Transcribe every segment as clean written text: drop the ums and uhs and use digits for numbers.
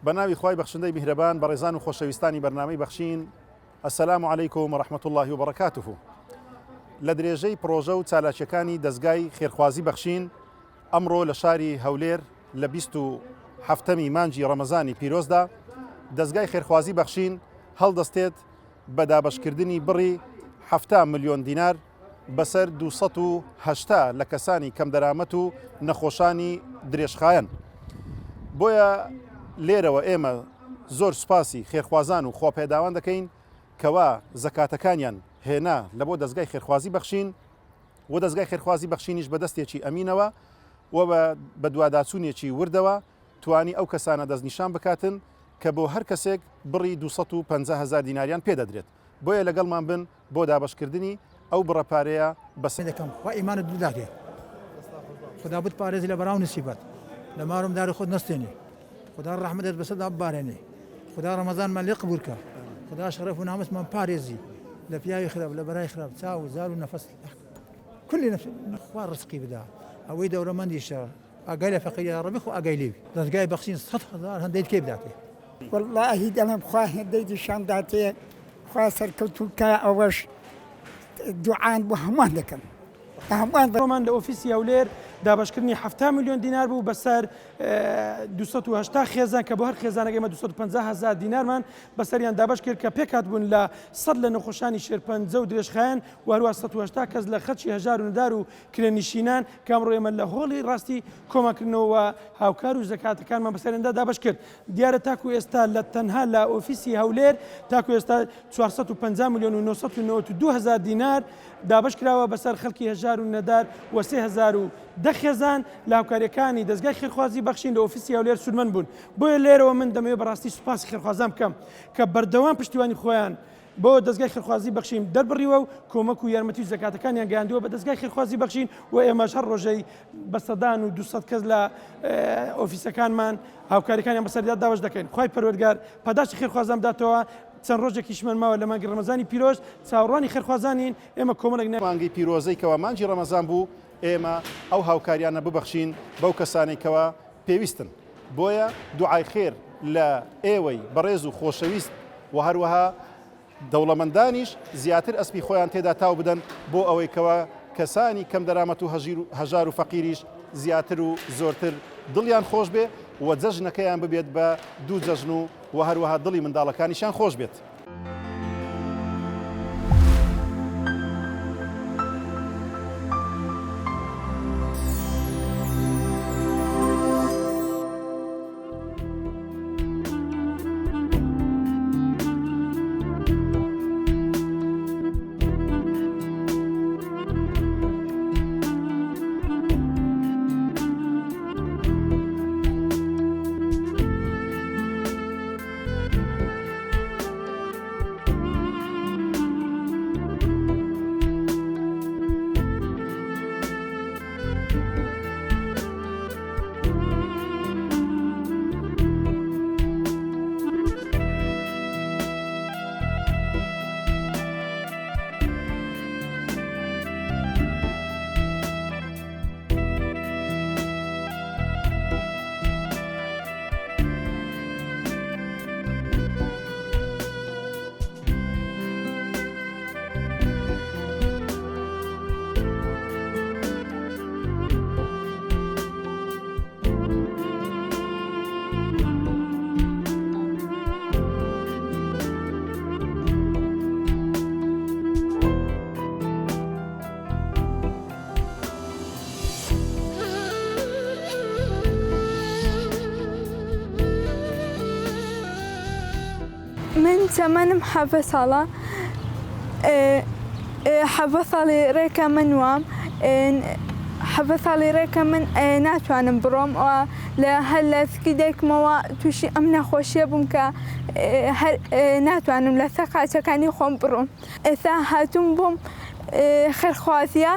بەناوی خوای بەخشندەی میهرەبان بەڕێزان و خۆشەویستانی بەرنامەی بەخشین ئەسەلام عەلەیکوم وەڕەحمەت الله وبەڕەکاتوه. لە درێژەی پرۆژە و چالاکیەکانی دەستگای خێرخوازی بەخشین ئەمڕۆ لە شاری هەولێر لە 27 مانگی ڕەمەزانی پیرۆزدا دەستگای خێرخوازی بەخشین هەڵدەستێت بە دابەشکردنی بڕی 7 ملیۆن دینار بەسەر 280 لە کەسانی کەم دەرامەت و نەخۆشانی درێژخایەن. بۆیە لێرەوە ئێمە زۆر سوپاسی خێرخوازان و خۆپێداوان دەکەین کەوا زەکاتەکانیان هێنا لە بۆ دەستگای خێرخوازی بەخشین و دەستگای خێرخوازی بەخشینیش بەدەستێکی ئەمینەوە و بە دوواداچوونێکی وردەوە توانی ئەو کەسانە دەستنیشان بکاتن کە بۆ هەر کەسێک بڕی 250,000 دیناریان پێدەدرێت. بۆیە لەگەڵمان بن بۆ دابەشکردنی ئەو بڕەپارەیە بەسەر دەکەم خوا ئیمانت بداتێ خدا بتپارێزی لە بەراو نسیبەت لە مارم داری خۆت نەستێنێ خدا ڕەحمەتت بەسەردا ببارێنێ خدا ڕەمەزانمان لێ قبول کە خدا شەرەف و نامەسمان پارێزی لە پیاوی خراپ لە بەرای خراپ چاو و زار و نەفەس کولی نەفس خوا ڕزقی بدا ئەوەی دەوڵەمەندیشە ئاگای لە فەقیری ڕەبی خۆ ئاگای لێوی دەستگای بەخشین 100,000 هەندێک کێ بداتێ والله دەڵێم خوا هێندەی دیشان داتێ خوا سەرکەوتوکە ئەوەش دوعان بۆ هەمووان دەکەم ڕۆمان لە ئۆفیسی هەولێر دابەشکردنی 7 ملیۆن دینار بوو بەسەر 280 خێزان کە بۆ هەر خێزانەکە ئێمە 250,000 دینارمان بەسەریان دابەش کرد کە پێکات بوون لە 100 لە نەخۆشانی شێرپەنجە و درێژخایەن و هەروە 180 کەس لە خەرچی هەژار و نەدار و کرێنشینان کامڕۆ ئێمە لە هۆڵی ڕاستی کۆمەکردنەوە هاوکار و زەکاتەکانمان بەسەرێندا دابەش کرد. دیارە تاکو ئێستا لە تەنها لە ئۆفیسی هەولێر تاکو ئێستا 450 ملیۆن و 992,000 دینار دابەش کراوە بەسەر خەڵکی هەژار و نەدار و 3,010 خێزان لە هاوکاریەکانی دەستگای خێرخوازی بەخشین لە ئۆفیسی هەولێر سودمەند بوون. بۆیە لێرەوە من دەمەوێت بەڕاستی سوپاسی خێرخوازان بکەم کە بەردەوام پشتیوانی خۆیان بۆ دەستگای خێرخوازی بەخشین دەربڕیوە و کۆمەک و یارمەتی و زەکاتەکانیان گەیاندووە بە دەستگای خێرخوازی بەخشین و ئێمەش هەر ڕۆژەی بە سەدان و 200 کەس لە ئۆفیسەکانمان هاوکاریەکانیان بەسەردا داوەش دەکەین. خوای پەروەردگار پاداشتی خێرخوازان بداتەوە. چەند ڕۆژێکیشمان ماوە لە مانگی ڕەمەزانی پیرۆز چاوەڕوانی خێرخوازانین ئێمە کۆمەڵێک مانگی پیرۆزەی کەوا مانگی ڕەمەزان بوو ئێمە ئەو هاوکاریانە ببەخشین بەو کەسانێکەوە پێویستن. بۆیە دوعای خێر لە ئێوەی بەڕێز و خۆشەویست و هەروەها دەوڵەمەندانیش زیاتر ئەسپی خۆیان تێدا تاو بدەن بۆ ئەوەی کەوا کەسانی کەم دەرامەت و هەژار و فەقیریش زیاتر و زۆرتر دڵیان خۆش بێ و جەژنەکەیان ببێت بە دوو جەژن و هەروەها دڵی منداڵەکانیشان خۆش بێت. من تمنم حبة صلاة حبة صلي ريكا من وام حبة صلي ريكا من ناتوانم بروم ولا سكيدك موا توشي أمنا خوشي بمكا ناتوانم لثقة كاني خوم بروم هاتم بوم خێرخوازیە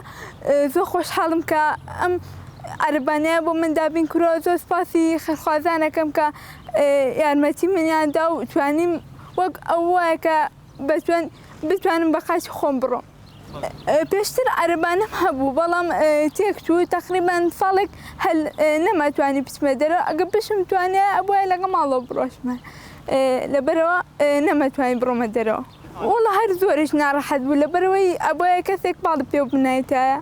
زۆر خۆشحاڵم کە ئەم عەربانەیە بۆ من دابین کرۆ زۆر سپاسی خێرخوازانەکەم کە یارمەتی منیاندا و توانیم وەک ئەو وایە کە بتوانم بە قاچی خۆم بڕۆم. پێشتر عەربانەم هەبوو بەڵام تێکچوو تقریبان ساڵێک هەل نەماتوانی بچمە دەرەوە ئەگە بشم توانێ ئەبووە لەگە ماڵەوە بڕۆشمە لەبەرەوە نەمەتوانی بڕۆمە دەرەوە وڵە هەر زۆرش ناڕەحەت بوو لەبەرەوەی ئەبووە کەسێک باڵ پێ بنایتایە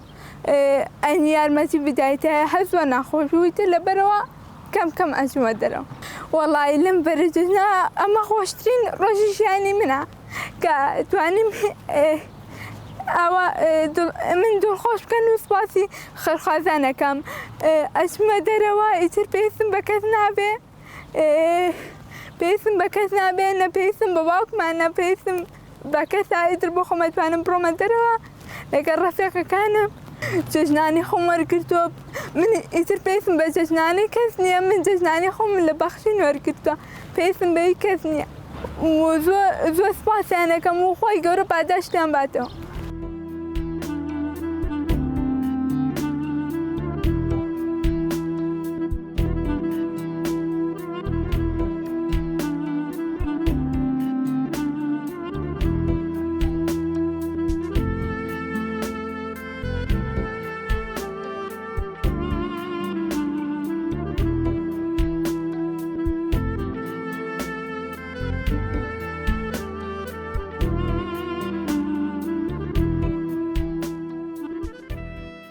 ئەنی یارمەتی بدایتایە هەر زۆر ناخۆش بوویتر لەبەرەوە کەم کەم ئەچمە دەرەوە وەڵی لەم بەرجنا ئەمە خۆشترین ڕۆژی ژیانی منە کە توانیم ئەوە من دڵخۆش بکەن و سوپاسی خەرخوازانەکەم ئەچمە دەرەوە ئیتر پێویستم بە کەس نابێ پێویستم بە کەس نابێ نە پێویستم بە باوکمان نە پێویستم بە کەسا ئیتر بۆ خۆم ئەتوانم بڕۆمە دەرەوە لەگەڵ ڕەفیقەکانم جەژنانی خۆم وەرگرتووە من ئیتر پێویستم بە جەژنانی کەس نییە من جەژنانی خۆم لە بەخشین وەرگرتووە پێویستم بەوی کەس نییە و زۆر سوپاسیان دەکەم و خۆی گەورە پاداشتیان باتەوە